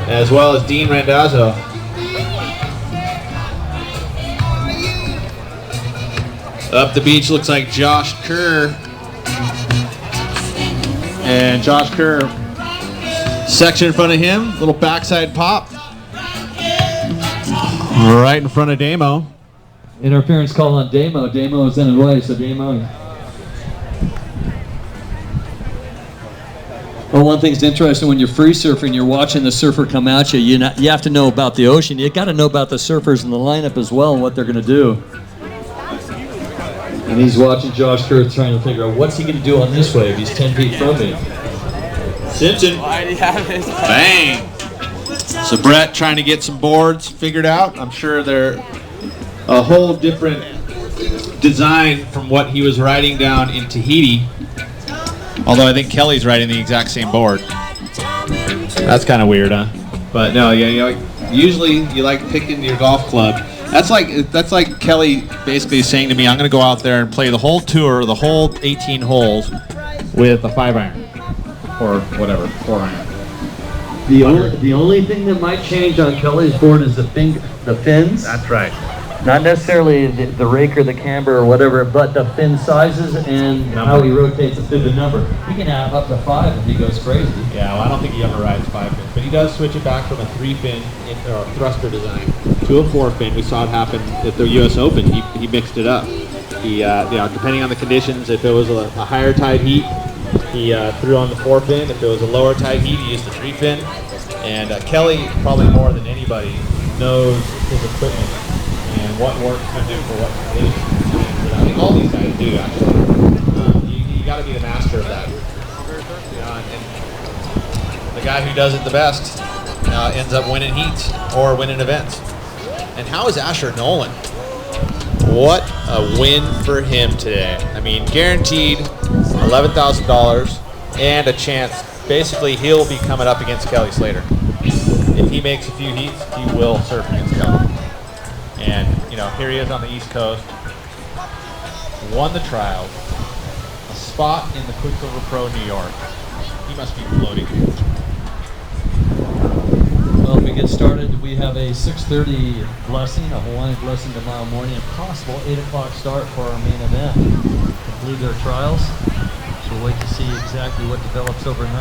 as well as Dean Randazzo. Up the beach looks like Josh Kerr. And Josh Kerr, section in front of him, little backside pop. Right in front of Damo. Interference call on Damo. Damo is in the way, so Damo. Well, one thing's interesting when you're free surfing, you're watching the surfer come at you. You have to know about the ocean. You got to know about the surfers in the lineup as well and what they're going to do. And he's watching Josh Kerr trying to figure out what's he going to do on this wave. He's 10 feet from me. Simpson. Bang. So Brett trying to get some boards figured out. I'm sure they're a whole different design from what he was riding down in Tahiti. Although I think Kelly's riding the exact same board. That's kind of weird, huh? But no, yeah, usually you like picking your golf club. That's like Kelly basically saying to me, I'm going to go out there and play the whole tour, the whole 18 holes with a 5-iron or whatever, 4-iron. The only thing that might change on Kelly's board is the fins. That's right. Not necessarily the rake or the camber or whatever, but the fin sizes and how he rotates the fin to number. He can have up to 5 if he goes crazy. Yeah, well, I don't think he ever rides 5 fins, but he does switch it back from a 3-fin or thruster design to a 4-fin. We saw it happen at the U.S. Open. He mixed it up. He, depending on the conditions, if it was a higher tide heat, he threw on the 4-fin. If it was a lower tide heat, he used the 3-fin. And Kelly, probably more than anybody, knows his equipment and what works to do for what conditions. And I think all these guys do, actually. You got to be the master of that. And the guy who does it the best ends up winning heats or winning events. And how is Asher Nolan? What a win for him today. I mean, guaranteed $11,000 and a chance. Basically, he'll be coming up against Kelly Slater. If he makes a few heats, he will surf against Kelly. And, here he is on the East Coast. Won the trials. A spot in the Quiksilver Pro New York. He must be floating. Well, if we get started, we have a 6:30 blessing, a Hawaiian blessing tomorrow morning, if possible, 8 o'clock start for our main event. Complete their trials. So we'll wait to see exactly what develops overnight.